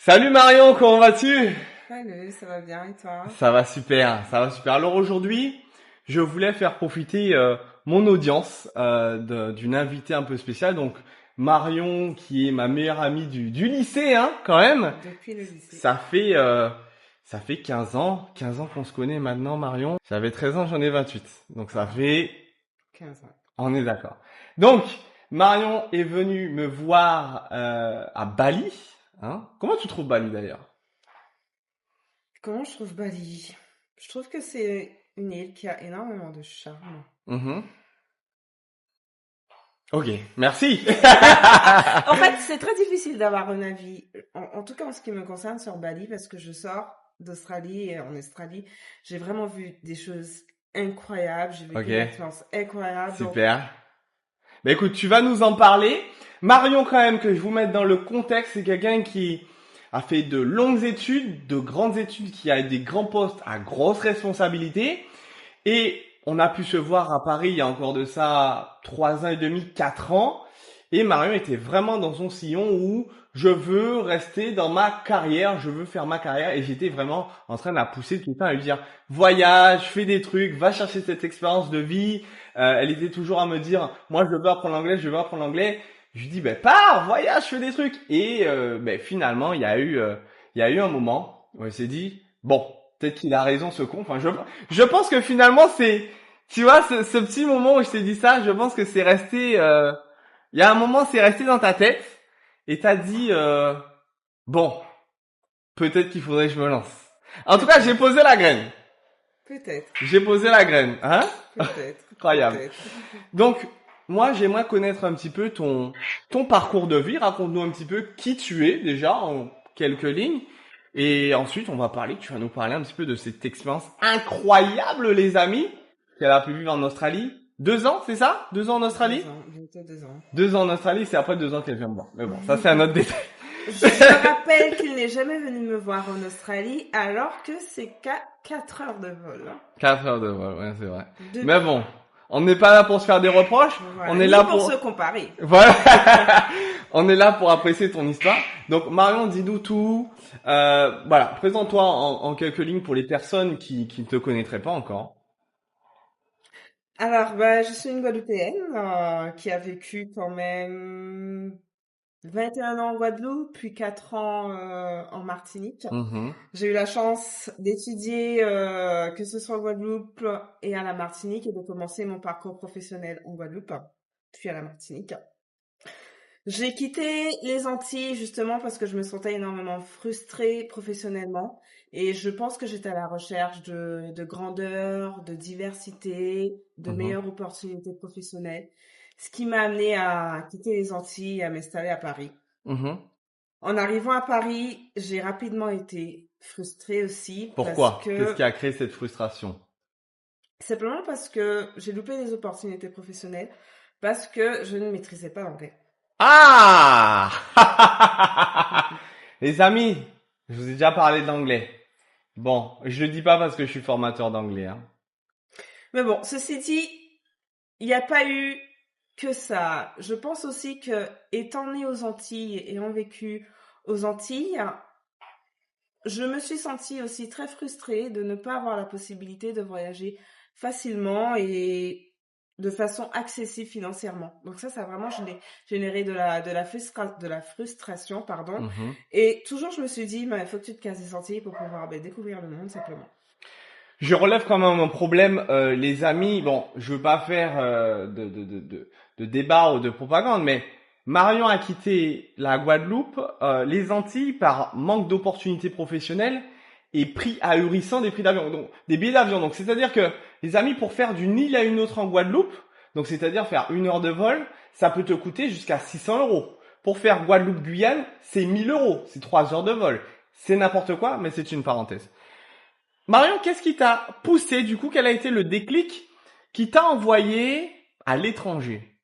Salut Marion, comment vas-tu? Salut, ça va bien et toi? Ça va super, ça va super. Alors aujourd'hui, je voulais faire profiter mon audience d'une invitée un peu spéciale. Donc Marion, qui est ma meilleure amie du lycée, hein, quand même. Depuis le lycée. Ça fait euh, ça fait 15 ans qu'on se connaît maintenant, Marion. J'avais 13 ans, j'en ai 28. Donc ça fait, 15 ans. on est d'accord. Donc Marion est venue me voir à Bali. Hein? Comment tu trouves Bali d'ailleurs? Comment je trouve Bali? Je trouve que c'est une île qui a énormément de charme. Mhm. Ok, merci. En fait, c'est très difficile d'avoir un avis, en tout cas en ce qui me concerne sur Bali, parce que je sors d'Australie et en Australie, j'ai vraiment vu des choses incroyables, j'ai vécu une Ok, expérience incroyable. Donc, super. Bah écoute, tu vas nous en parler. Marion, quand même, que je vous mette dans le contexte, c'est quelqu'un qui a fait de longues études, de grandes études, qui a des grands postes à grosses responsabilités. Et on a pu se voir à Paris il y a encore de ça 3 ans et demi, 4 ans. Et Marion était vraiment dans son sillon où je veux rester dans ma carrière, je veux faire ma carrière. Et j'étais vraiment en train de la pousser tout le temps à lui dire, voyage, fais des trucs, va chercher cette expérience de vie. Elle était toujours à me dire, moi je veux apprendre l'anglais, je veux apprendre l'anglais. Je lui dis, ben pars, voyage, fais des trucs. Et ben finalement, il y a eu un moment où elle s'est dit, bon, peut-être qu'il a raison ce con. Enfin, je pense que finalement c'est, tu vois, ce petit moment où je t'ai dit ça, je pense que c'est resté, il y a un moment c'est resté dans ta tête et t'as dit, bon, peut-être qu'il faudrait que je me lance. En tout cas, j'ai peut-être, posé la graine. peut-être, J'ai posé la graine, hein? peut-être, Incroyable. peut-être. Donc, moi, j'aimerais connaître un petit peu ton parcours de vie. Raconte-nous un petit peu qui tu es déjà en quelques lignes. Et ensuite, on va parler, tu vas nous parler un petit peu de cette expérience incroyable, les amis, qu'elle a pu vivre en Australie. 2 ans, c'est ça? 2 ans en Australie? 2 ans, bientôt 2 ans. 2 ans en Australie, c'est après 2 ans qu'elle vient me voir. Mais bon, ça c'est un autre détail. Je rappelle qu'il n'est jamais venu me voir en Australie alors que c'est qu'à 4 heures de vol, hein. 4 heures de vol, ouais, c'est vrai. Mais Depuis. bon, on n'est pas là pour se faire des reproches. Voilà. On est Ni là pour pour, se comparer. voilà. On est là pour apprécier ton histoire. Donc Marion, dis-nous tout. Voilà, présente-toi en quelques lignes pour les personnes qui ne te connaîtraient pas encore. Alors, bah, je suis une Guadeloupéenne qui a vécu quand même 21 ans en Guadeloupe, puis 4 ans en Martinique. Mhm, J'ai eu la chance d'étudier que ce soit en Guadeloupe et à la Martinique et de commencer mon parcours professionnel en Guadeloupe, puis à la Martinique. J'ai quitté les Antilles justement parce que je me sentais énormément frustrée professionnellement et je pense que j'étais à la recherche de grandeur, de diversité, de mhm, meilleures opportunités professionnelles, ce qui m'a amené à quitter les Antilles et à m'installer à Paris. mhm. En arrivant à Paris, j'ai rapidement été frustrée aussi parce Pourquoi? Qu'est-ce que, qui a créé cette frustration? simplement parce que j'ai loupé des opportunités professionnelles parce que je ne maîtrisais pas l'anglais. Ah! Les amis, je vous ai déjà parlé d'anglais. Bon, je le dis pas parce que je suis formateur d'anglais, hein. Mais bon, ceci dit, il n'y a pas eu que ça. Je pense aussi que, étant née aux Antilles et ayant vécu aux Antilles, je me suis sentie aussi très frustrée de ne pas avoir la possibilité de voyager facilement et de façon accessible financièrement. Donc ça a vraiment généré de la frustration, pardon. Mhm. Et toujours, je me suis dit, il faut que tu te casses les Antilles pour pouvoir découvrir le monde, simplement. Je relève quand même un problème, les amis. Bon, je veux pas faire de débat ou de propagande, mais Marion a quitté la Guadeloupe, les Antilles par manque d'opportunités professionnelles et prix ahurissant des prix d'avion, donc des billets d'avion. Donc c'est-à-dire que les amis, pour faire d'une île à une autre en Guadeloupe, donc c'est-à-dire faire 1 heure de vol, ça peut te coûter jusqu'à 600 euros. Pour faire Guadeloupe-Guyane, c'est 1 000 euros, c'est 3 heures de vol. C'est n'importe quoi, mais c'est une parenthèse. Marion, qu'est-ce qui t'a poussé, du coup, quel a été le déclic qui t'a envoyé à l'étranger,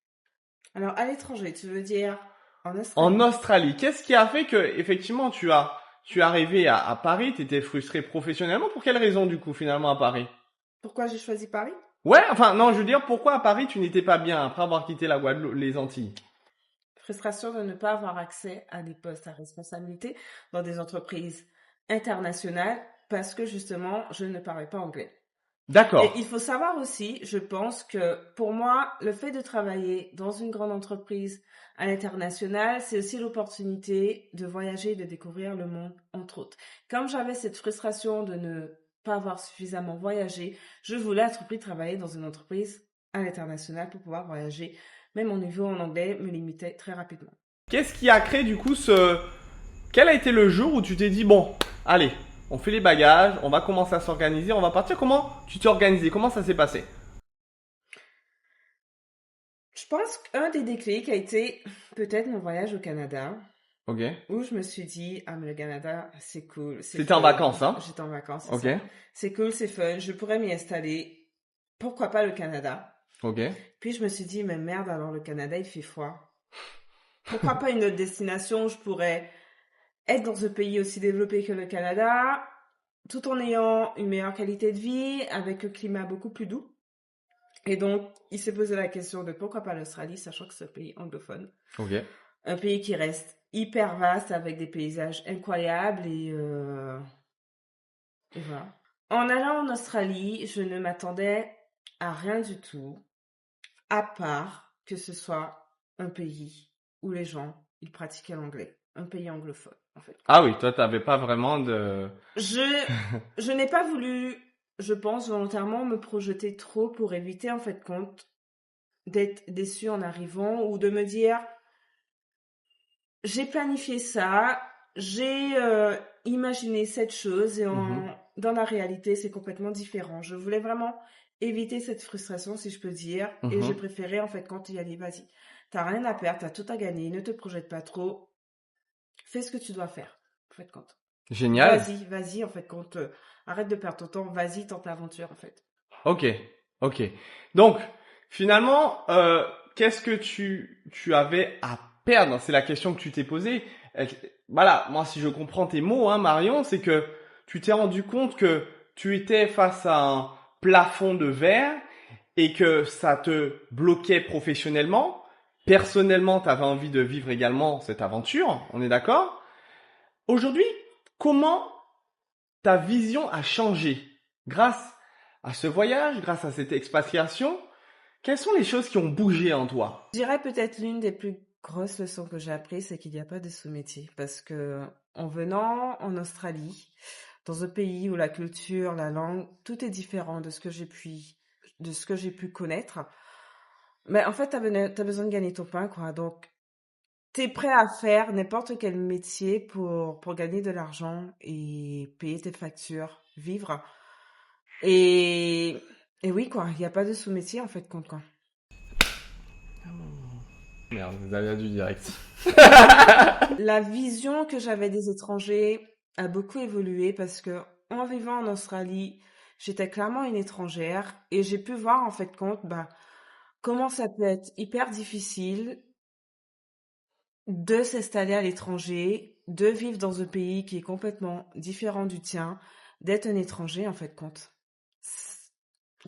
Alors, à l'étranger, tu veux dire en en Australie? Australie? Qu'est-ce qui a fait que, effectivement, tu es arrivé à Paris, tu étais frustré professionnellement? Pour quelle raison, du coup, finalement, à Paris? Pourquoi j'ai choisi Paris? Ouais, enfin, non, je veux dire, pourquoi à Paris tu n'étais pas bien après avoir quitté la Guadeloupe, les Antilles? Frustration de ne pas avoir accès à des postes à responsabilité dans des entreprises internationales parce que justement, je ne parlais pas anglais. Et il D'accord. faut savoir aussi, je pense que pour moi, le fait de travailler dans une grande entreprise à l'international, c'est aussi l'opportunité de voyager, de découvrir le monde, entre autres. Comme j'avais cette frustration de ne pas avoir suffisamment voyagé, je voulais à tout prix travailler dans une entreprise à l'international pour pouvoir voyager. Mais mon niveau en anglais me limitait très rapidement. Qu'est-ce qui a créé du coup ce... Quel a été le jour où tu t'es dit, bon, allez, on fait les bagages, on va commencer à s'organiser, on va partir. Comment tu t'es organisé? Comment ça s'est passé? Je pense qu'un des déclics a été peut-être mon voyage au Canada, Ok. où je me suis dit, ah, mais le Canada, c'est cool, c'est C'était en fun. vacances, hein? J'étais en vacances, c'est Ok. ça. C'est cool, c'est fun, je pourrais m'y installer. Pourquoi pas le Canada? Ok. Puis je me suis dit, mais merde, alors le Canada, il fait froid. Pourquoi pas une autre destination où je pourrais être dans un pays aussi développé que le Canada, tout en ayant une meilleure qualité de vie, avec un climat beaucoup plus doux. Et donc, il s'est posé la question de pourquoi pas l'Australie, sachant que c'est un pays anglophone. Ok. Un pays qui reste hyper vaste avec des paysages incroyables et voilà. En allant en Australie, je ne m'attendais à rien du tout, à part que ce soit un pays où les gens, ils pratiquaient l'anglais. Un pays anglophone, en fait. Ah oui, toi, t'avais pas vraiment de... Je, je n'ai pas voulu, je pense, volontairement me projeter trop pour éviter, en fait, compte d'être déçue en arrivant ou de me dire, j'ai planifié ça, j'ai imaginé cette chose et Mhm. dans la réalité, c'est complètement différent. Je voulais vraiment éviter cette frustration, si je peux dire, et j'ai Mhm. préféré, en fait, quand il y aller, vas-y. T'as rien à perdre, t'as tout à gagner, ne te projette pas trop, fais ce que tu dois faire, en fait, compte. Génial. Vas-y, en fait, compte. Arrête de perdre ton temps, vas-y, tente l'aventure, en fait. Ok. Ok. Donc, finalement, qu'est-ce que tu avais à perdre? C'est la question que tu t'es posée. Euh, Voilà, moi, si je comprends tes mots, hein, Marion, c'est que tu t'es rendu compte que tu étais face à un plafond de verre et que ça te bloquait professionnellement. Personnellement, tu avais envie de vivre également cette aventure, on est d'accord? Aujourd'hui, comment ta vision a changé grâce à ce voyage, grâce à cette expatriation? Quelles sont les choses qui ont bougé en toi? Je dirais peut-être l'une des plus grosses leçons que j'ai apprises, c'est qu'il n'y a pas de sous-métier. Parce que en venant en Australie, dans un pays où la culture, la langue, tout est différent de ce que j'ai pu connaître, mais en fait, t'as besoin de gagner ton pain, quoi. Donc, t'es prêt à faire n'importe quel métier pour gagner de l'argent et payer tes factures, vivre. Et, et oui, quoi, il n'y a pas de sous-métier, en fait, compte, quoi. Merde, vous avez du direct. La vision que j'avais des étrangers a beaucoup évolué parce que en vivant en Australie, j'étais clairement une étrangère et j'ai pu voir en fait compte comment ça peut être hyper difficile de s'installer à l'étranger, de vivre dans un pays qui est complètement différent du tien, d'être un étranger en fait compte.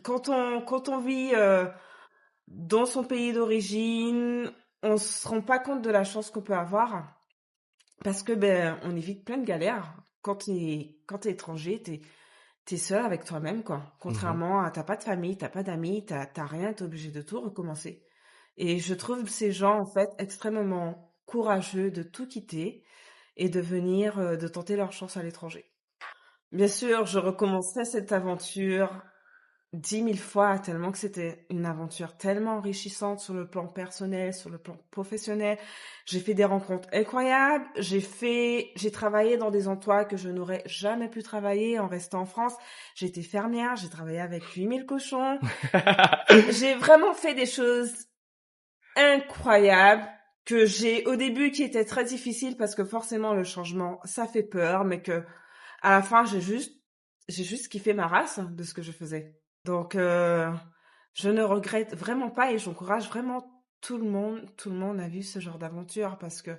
Quand on vit dans son pays d'origine, on se rend pas compte de la chance qu'on peut avoir. Parce que ben on évite plein de galères. Quand t'es étranger, t'es seul avec toi-même, quoi. Mhm. Contrairement à t'as pas de famille, t'as pas d'amis, t'as rien, t'es obligé de tout recommencer. Et je trouve ces gens en fait extrêmement courageux de tout quitter et de venir de tenter leur chance à l'étranger. Bien sûr, je recommencerai cette aventure 10 000 fois, tellement que c'était une aventure tellement enrichissante sur le plan personnel, sur le plan professionnel. J'ai fait des rencontres incroyables. J'ai travaillé dans des emplois que je n'aurais jamais pu travailler en restant en France. J'ai été fermière, j'ai travaillé avec 8 000 cochons. J'ai vraiment fait des choses incroyables au début, qui étaient très difficiles parce que forcément le changement, ça fait peur, mais que à la fin, j'ai juste kiffé ma race de ce que je faisais. Donc, je ne regrette vraiment pas et j'encourage vraiment tout le monde à vivre ce genre d'aventure parce que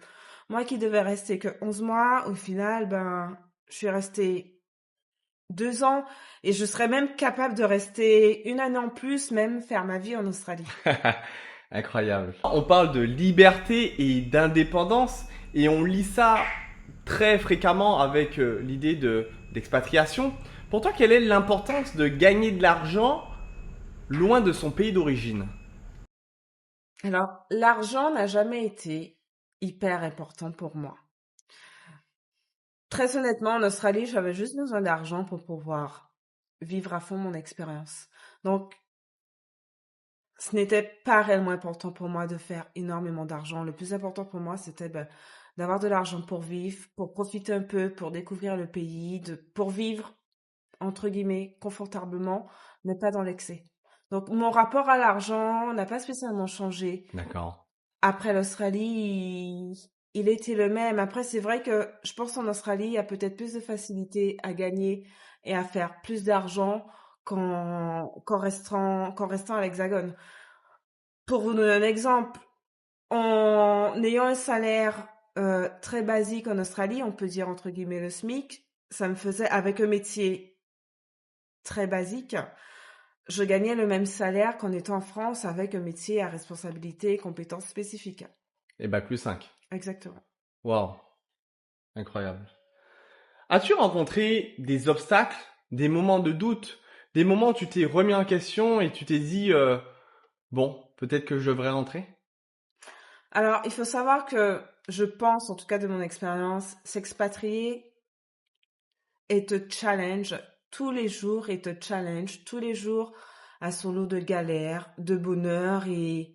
moi qui devais rester que 11 mois, au final, ben, je suis restée 2 ans et je serais même capable de rester une année en plus, même faire ma vie en Australie. Incroyable. On parle de liberté et d'indépendance et on lit ça très fréquemment avec l'idée d'expatriation. Pour toi, quelle est l'importance de gagner de l'argent loin de son pays d'origine? Alors, l'argent n'a jamais été hyper important pour moi. Très honnêtement, en Australie, j'avais juste besoin d'argent pour pouvoir vivre à fond mon expérience. Donc, ce n'était pas réellement important pour moi de faire énormément d'argent. Le plus important pour moi, c'était d'avoir de l'argent pour vivre, pour profiter un peu, pour découvrir le pays, pour vivre, entre guillemets, confortablement, mais pas dans l'excès. Donc, mon rapport à l'argent n'a pas spécialement changé. D'accord. Après l'Australie, il était le même. Après, c'est vrai que je pense en Australie, il y a peut-être plus de facilité à gagner et à faire plus d'argent qu'en restant à l'Hexagone. Pour vous donner un exemple, en ayant un salaire très basique en Australie, on peut dire entre guillemets le SMIC, ça me faisait, avec un métier très basique, je gagnais le même salaire qu'en étant en France avec un métier à responsabilité et compétences spécifiques. Et bac plus 5. Exactement. Waouh, incroyable. As-tu rencontré des obstacles, des moments de doute, des moments où tu t'es remis en question et tu t'es dit, bon, peut-être que je devrais rentrer? Alors, il faut savoir que je pense, en tout cas de mon expérience, s'expatrier et te challenge tous les jours et te challenge tous les jours à son lot de galères, de bonheur et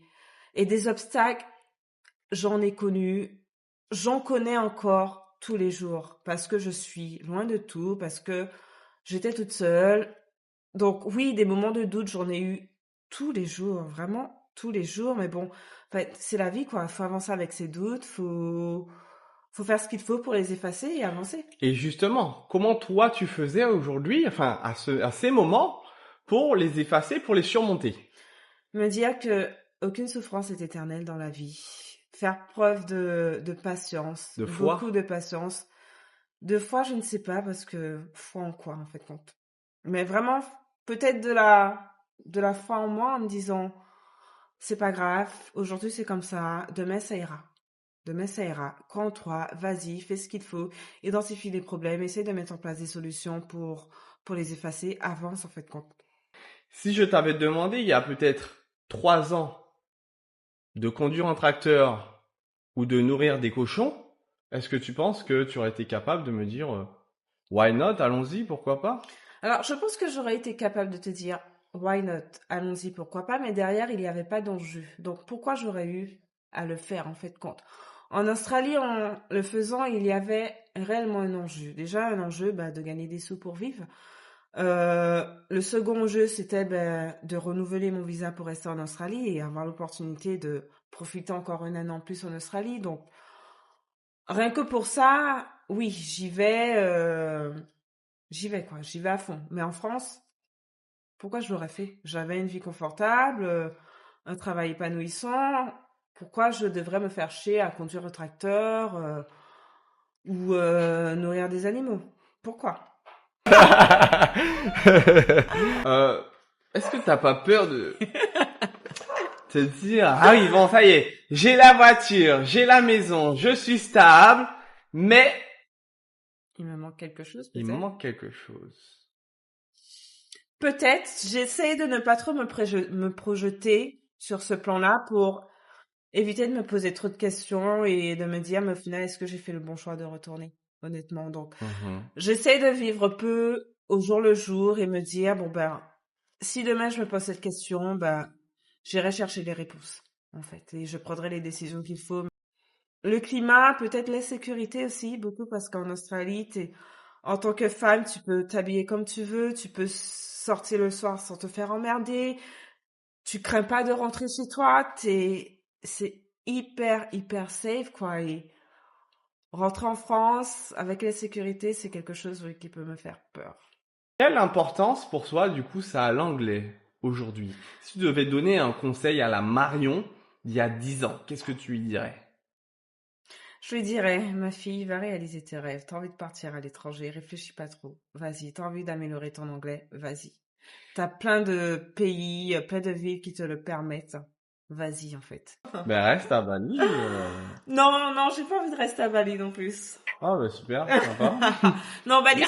des obstacles. J'en ai connu, j'en connais encore tous les jours parce que je suis loin de tout, parce que j'étais toute seule. Donc oui, des moments de doute, j'en ai eu tous les jours, vraiment tous les jours. Mais bon, en fait, c'est la vie, quoi. Faut avancer avec ses doutes, faut faire ce qu'il faut pour les effacer et avancer. Et justement, comment toi tu faisais aujourd'hui, enfin à ces moments, pour les effacer, pour les surmonter? Me dire que aucune souffrance est éternelle dans la vie. Faire preuve de patience, De foi? beaucoup de patience. Deux fois, je ne sais pas, parce que foi en quoi, en fait, compte. Mais vraiment, peut-être de la foi en moi en me disant, c'est pas grave, aujourd'hui c'est comme ça, demain ça ira. Demain ça ira. Crois en toi, vas-y, fais ce qu'il faut, identifie les problèmes, essaye de mettre en place des solutions pour les effacer, avance en fait compte. Si je t'avais demandé il y a peut-être 3 ans de conduire un tracteur ou de nourrir des cochons, est-ce que tu penses que tu aurais été capable de me dire why not, allons-y, pourquoi pas? Alors, je pense que j'aurais été capable de te dire, why not, allons-y, pourquoi pas, mais derrière, il n'y avait pas d'enjeu. Donc, pourquoi j'aurais eu à le faire, en fait, compte? En Australie, en le faisant, il y avait réellement un enjeu. Déjà, un enjeu de gagner des sous pour vivre. Le second enjeu, c'était de renouveler mon visa pour rester en Australie et avoir l'opportunité de profiter encore un an en plus en Australie. Donc, rien que pour ça, oui, j'y vais quoi, j'y vais à fond. Mais en France, pourquoi je l'aurais fait? J'avais une vie confortable, un travail épanouissant. Pourquoi je devrais me faire chier à conduire un tracteur ou nourrir des animaux? Pourquoi? Euh, Est-ce que t'as pas peur de te dire, ah oui, bon, ça y est, j'ai la voiture, j'ai la maison, je suis stable, mais Il me manque quelque chose il me peut-être? manque quelque chose. Peut-être, j'essaie de ne pas trop me projeter sur ce plan-là pour éviter de me poser trop de questions et de me dire, mais au final, est-ce que j'ai fait le bon choix de retourner? Honnêtement, donc, Mhm. j'essaie de vivre peu au jour le jour et me dire, bon si demain je me pose cette question, j'irai chercher les réponses, en fait, et je prendrai les décisions qu'il faut. Le climat, peut-être l'insécurité aussi, beaucoup parce qu'en Australie, en tant que femme, tu peux t'habiller comme tu veux, tu peux sortir le soir sans te faire emmerder, tu crains pas de rentrer chez toi, c'est hyper, hyper safe, quoi. Et rentrer en France avec l'insécurité, c'est quelque chose, oui, qui peut me faire peur. Quelle importance pour toi, du coup, ça a l'anglais aujourd'hui? Si tu devais donner un conseil à la Marion d'il y a 10 ans, qu'est-ce que tu lui dirais? Je lui dirais, ma fille, va réaliser tes rêves. T'as envie de partir à l'étranger, réfléchis pas trop. Vas-y, t'as envie d'améliorer ton anglais, vas-y. T'as plein de pays, plein de villes qui te le permettent. vas-y en fait. Ben reste à Bali. Non, non, j'ai pas envie de rester à Bali non plus. Ah ben super, sympa. Non, Bali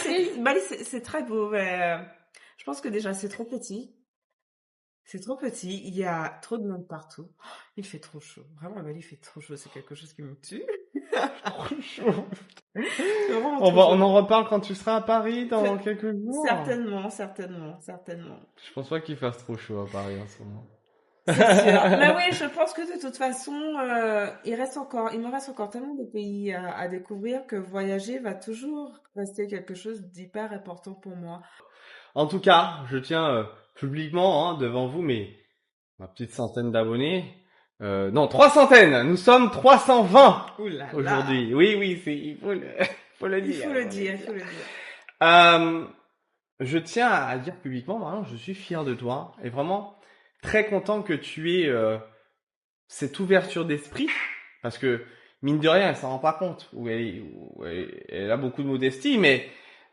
c'est très beau, mais je pense que déjà c'est trop petit. C'est trop petit, il y a trop de monde partout. Il fait trop chaud. Vraiment, à Bali, il fait trop chaud. C'est quelque chose qui me tue. Trop chaud. C'est vraiment trop chaud. On en reparle quand tu seras à Paris dans quelques jours. Certainement, certainement, certainement. Je pense pas qu'il fasse trop chaud à Paris en ce moment. C'est sûr. Mais oui, je pense que de toute façon, il me reste encore tellement de pays à découvrir que voyager va toujours rester quelque chose d'hyper important pour moi. En tout cas, je tiens publiquement devant vous ma petite centaine d'abonnés. Non, 300. Nous sommes 320 Ouh là là. aujourd'hui. Oui, il faut le dire. Il faut le dire, il faut le dire. Je tiens à dire publiquement, Marion, je suis fier de toi et vraiment très content que tu aies cette ouverture d'esprit parce que mine de rien, elle s'en rend pas compte ou elle a beaucoup de modestie, mais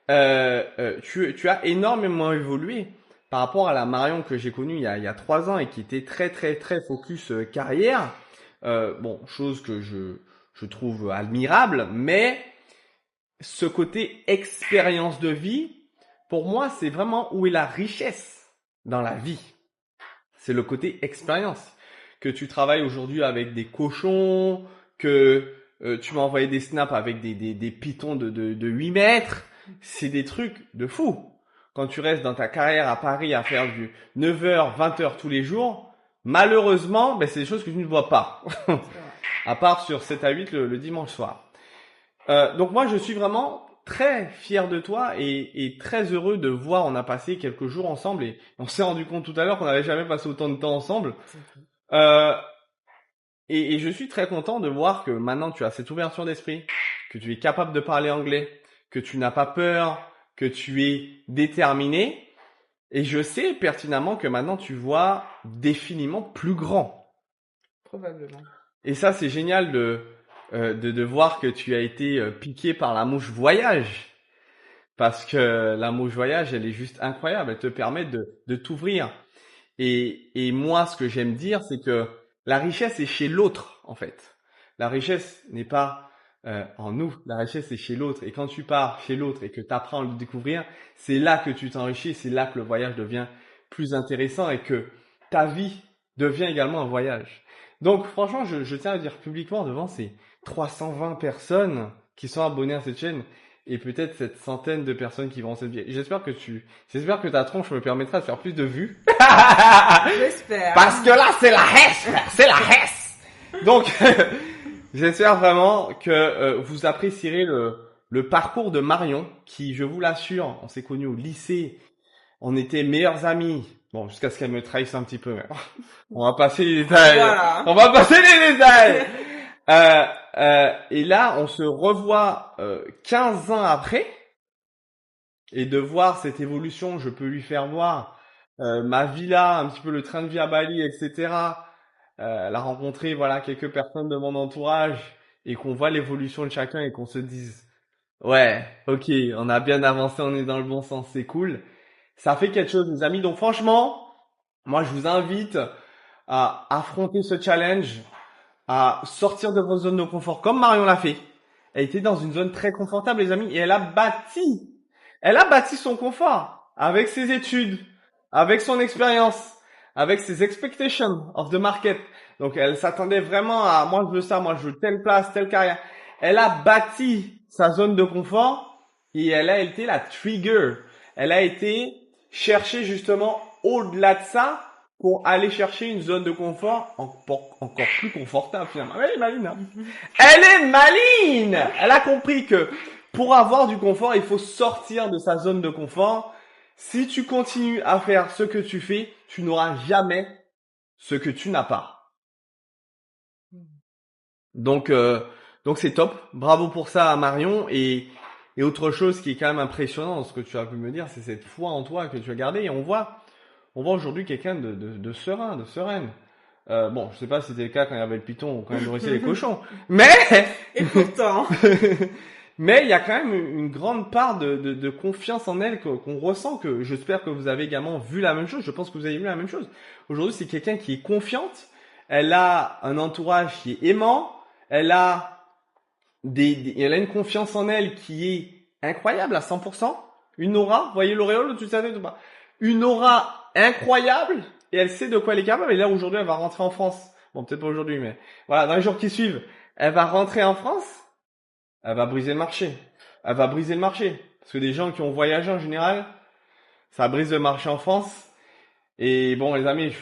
tu as énormément évolué par rapport à la Marion que j'ai connue il y a 3 ans et qui était très très très focus carrière. Bon, chose que je trouve admirable, mais ce côté expérience de vie, pour moi, c'est vraiment où est la richesse dans la vie. C'est le côté expérience. Que tu travailles aujourd'hui avec des cochons, que tu m'as envoyé des snaps avec des pitons de 8 mètres. C'est des trucs de fou. Quand tu restes dans ta carrière à Paris à faire du 9h, 20h tous les jours, malheureusement, ben, c'est des choses que tu ne vois pas. À part sur 7 à 8 le dimanche soir. Donc moi, je suis vraiment très fier de toi et très heureux de voir. On a passé quelques jours ensemble et on s'est rendu compte tout à l'heure qu'on n'avait jamais passé autant de temps ensemble. Et je suis très content de voir que maintenant tu as cette ouverture d'esprit, que tu es capable de parler anglais, que tu n'as pas peur, que tu es déterminé. Et je sais pertinemment que maintenant tu vois définitivement plus grand. Probablement. Et ça, c'est génial de voir que tu as été piqué par la mouche voyage. Parce que la mouche voyage, elle est juste incroyable. Elle te permet de t'ouvrir. Et moi, ce que j'aime dire, c'est que la richesse est chez l'autre, en fait. La richesse n'est pas en nous. La richesse est chez l'autre. Et quand tu pars chez l'autre et que tu apprends à le découvrir, c'est là que tu t'enrichis. C'est là que le voyage devient plus intéressant et que ta vie devient également un voyage. Donc, franchement, je tiens à dire publiquement devant ces 320 personnes qui sont abonnées à cette chaîne et peut-être cette centaine de personnes qui vont cette vidéo. J'espère que ta tronche me permettra de faire plus de vues. J'espère. Parce que là, c'est la hesse, c'est la hesse. Donc, j'espère vraiment que vous apprécierez le parcours de Marion, qui, je vous l'assure, on s'est connus au lycée, on était meilleurs amis. Bon, jusqu'à ce qu'elle me trahisse un petit peu. Mais on va passer les détails. Voilà. On va passer les détails. Et là, on se revoit 15 ans après. Et de voir cette évolution, je peux lui faire voir ma villa, un petit peu le train de vie à Bali, etc. Elle a rencontré voilà quelques personnes de mon entourage et qu'on voit l'évolution de chacun et qu'on se dise ouais, ok, on a bien avancé, on est dans le bon sens, c'est cool. Ça fait quelque chose, mes amis. Donc franchement, moi je vous invite à affronter ce challenge, à sortir de vos zones de confort comme Marion l'a fait. Elle était dans une zone très confortable, les amis, et elle a bâti son confort avec ses études, avec son expérience, avec ses expectations of the market. Donc elle s'attendait vraiment à moi je veux ça, moi je veux telle place, telle carrière. Elle a bâti sa zone de confort et elle a été la trigger. Elle a été chercher justement au-delà de ça pour aller chercher une zone de confort encore plus confortable finalement. Elle est maline, hein. Elle est maline. Elle a compris que pour avoir du confort, il faut sortir de sa zone de confort. Si tu continues à faire ce que tu fais, tu n'auras jamais ce que tu n'as pas. Donc c'est top. Bravo pour ça à Marion. Et autre chose qui est quand même impressionnant dans ce que tu as pu me dire, c'est cette foi en toi que tu as gardée. Et on voit aujourd'hui quelqu'un de serein, de sereine. Bon, je sais pas si c'était le cas quand il y avait le python ou quand il nourrissait les cochons. Mais Et pourtant. Mais il y a quand même une grande part de confiance en elle qu'on ressent, que j'espère que vous avez également vu la même chose. Je pense que vous avez vu la même chose. Aujourd'hui, c'est quelqu'un qui est confiante. elle a un entourage qui est aimant, elle a elle a une confiance en elle qui est incroyable à 100%. Une aura, vous voyez l'auréole, tu savais ou pas? Une aura incroyable et elle sait de quoi elle est capable. Et là, aujourd'hui, elle va rentrer en France. Bon, peut-être pas aujourd'hui, mais voilà, dans les jours qui suivent, elle va rentrer en France. Elle va briser le marché. Elle va briser le marché. Parce que des gens qui ont voyagé en général, ça brise le marché en France. Et bon, les amis,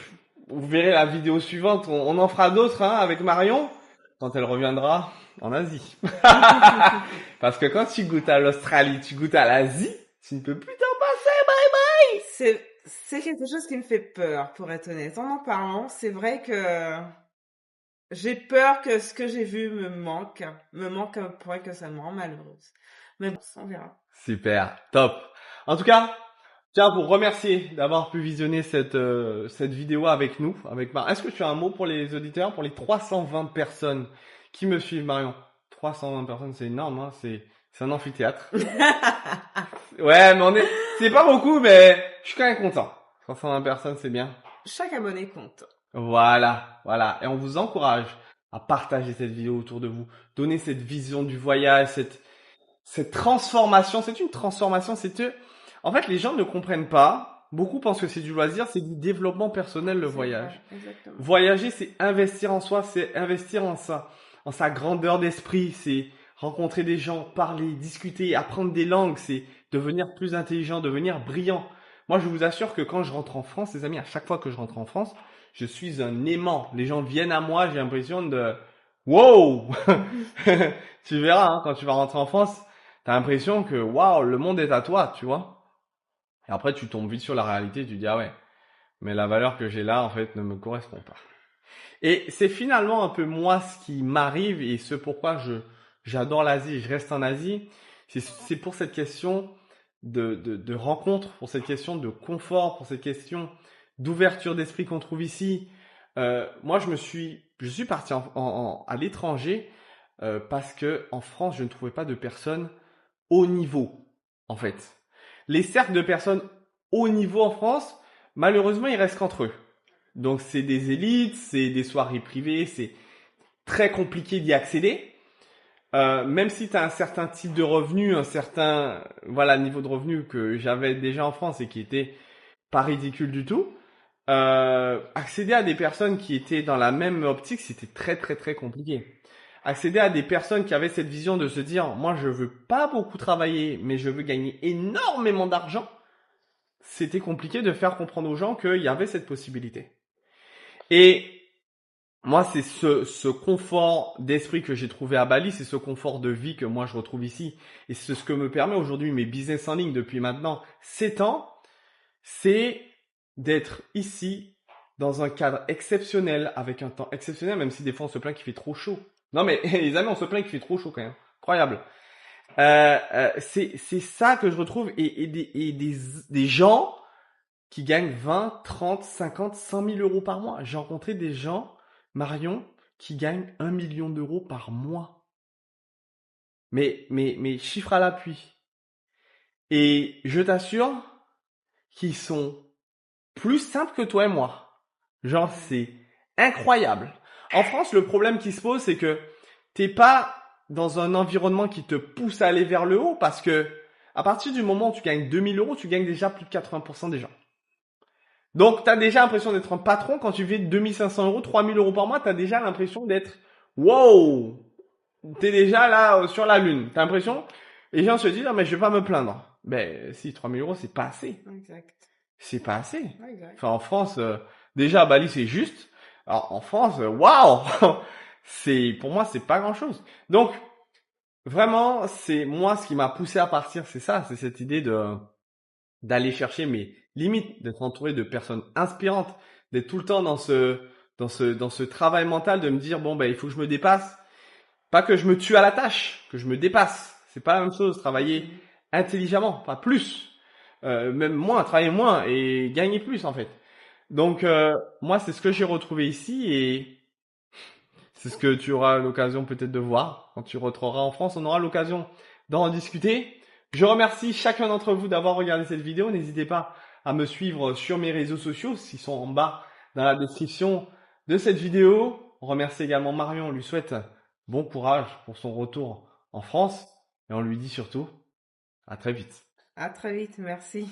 vous verrez la vidéo suivante. On en fera d'autres hein, avec Marion quand elle reviendra en Asie. Parce que quand tu goûtes à l'Australie, tu goûtes à l'Asie, tu ne peux plus t'en passer. Bye bye. C'est quelque chose qui me fait peur, pour être honnête. En parlant, c'est vrai que j'ai peur que ce que j'ai vu me manque à un point que ça me rend malheureuse. Mais bon, on verra. Super, top. En tout cas, tiens, pour remercier d'avoir pu visionner cette vidéo avec nous, avec Marion. Est-ce que tu as un mot pour les auditeurs, pour les 320 personnes qui me suivent, Marion? 320 personnes, c'est énorme, hein, c'est un amphithéâtre. Ouais, mais c'est pas beaucoup, mais je suis quand même content. 320 personnes, c'est bien. Chaque abonné compte. Voilà, voilà. Et on vous encourage à partager cette vidéo autour de vous, donner cette vision du voyage, cette transformation. C'est une transformation, en fait, les gens ne comprennent pas. Beaucoup pensent que c'est du loisir, c'est du développement personnel, le voyage. Vrai, exactement. Voyager, c'est investir en soi, c'est investir en sa grandeur d'esprit, c'est rencontrer des gens, parler, discuter, apprendre des langues, c'est devenir plus intelligent, devenir brillant. Moi, je vous assure que quand je rentre en France, les amis, à chaque fois que je rentre en France, je suis un aimant. Les gens viennent à moi, j'ai l'impression de wow. Tu verras hein, quand tu vas rentrer en France, t'as l'impression que waouh, le monde est à toi, tu vois. Et après, tu tombes vite sur la réalité, tu dis ah ouais, mais la valeur que j'ai là, en fait, ne me correspond pas. Et c'est finalement un peu moi ce qui m'arrive et ce pourquoi j'adore l'Asie et je reste en Asie. C'est pour cette question de rencontre, pour cette question de confort, pour cette question d'ouverture d'esprit qu'on trouve ici. Moi, je suis parti à l'étranger parce que en France, je ne trouvais pas de personnes haut niveau, en fait. Les cercles de personnes haut niveau en France, malheureusement, ils restent qu'entre eux. Donc, c'est des élites, c'est des soirées privées, c'est très compliqué d'y accéder. Même si tu as un certain type de revenu, un certain niveau de revenu que j'avais déjà en France et qui était pas ridicule du tout, accéder à des personnes qui étaient dans la même optique, c'était très très très compliqué. Accéder à des personnes qui avaient cette vision de se dire, moi je veux pas beaucoup travailler, mais je veux gagner énormément d'argent, c'était compliqué de faire comprendre aux gens qu'il y avait cette possibilité. Et moi, c'est ce confort d'esprit que j'ai trouvé à Bali, c'est ce confort de vie que moi je retrouve ici. Et c'est ce que me permet aujourd'hui mes business en ligne depuis maintenant 7 ans, c'est d'être ici dans un cadre exceptionnel, avec un temps exceptionnel, même si des fois on se plaint qu'il fait trop chaud. Non mais les amis, on se plaint qu'il fait trop chaud quand même. Incroyable. C'est ça que je retrouve et des gens qui gagnent 20, 30, 50, 100 000 euros par mois. J'ai rencontré des gens, Marion, qui gagnent 1 million d'euros par mois. Mais chiffre à l'appui. Et je t'assure qu'ils sont plus simples que toi et moi. Genre, c'est incroyable. En France, le problème qui se pose, c'est que t'es pas dans un environnement qui te pousse à aller vers le haut parce que à partir du moment où tu gagnes 2000 euros, tu gagnes déjà plus de 80% des gens. Donc, tu as déjà l'impression d'être un patron. Quand tu fais 2500 euros, 3000 euros par mois, tu as déjà l'impression d'être wow, tu es déjà là sur la lune. Tu as l'impression, les gens se disent, ah, mais je vais pas me plaindre. Ben, si, 3000 euros, c'est pas assez. Exact. C'est pas assez. Exact. Enfin, en France, déjà, à Bali, c'est juste. Alors, en France, waouh, pour moi, c'est pas grand chose. Donc, vraiment, c'est moi, ce qui m'a poussé à partir, c'est ça, c'est cette idée d'aller chercher mes limites, d'être entouré de personnes inspirantes, d'être tout le temps dans ce travail mental, de me dire, bon, ben, il faut que je me dépasse. Pas que je me tue à la tâche, que je me dépasse. C'est pas la même chose, travailler intelligemment, pas plus. Même moins, travailler moins et gagner plus, en fait. Donc, moi, c'est ce que j'ai retrouvé ici et c'est ce que tu auras l'occasion peut-être de voir quand tu rentreras en France. On aura l'occasion d'en discuter. Je remercie chacun d'entre vous d'avoir regardé cette vidéo. N'hésitez pas à me suivre sur mes réseaux sociaux, s'ils sont en bas dans la description. de cette vidéo. On remercie également Marion, on lui souhaite bon courage pour son retour en France et on lui dit surtout à très vite. À très vite, merci.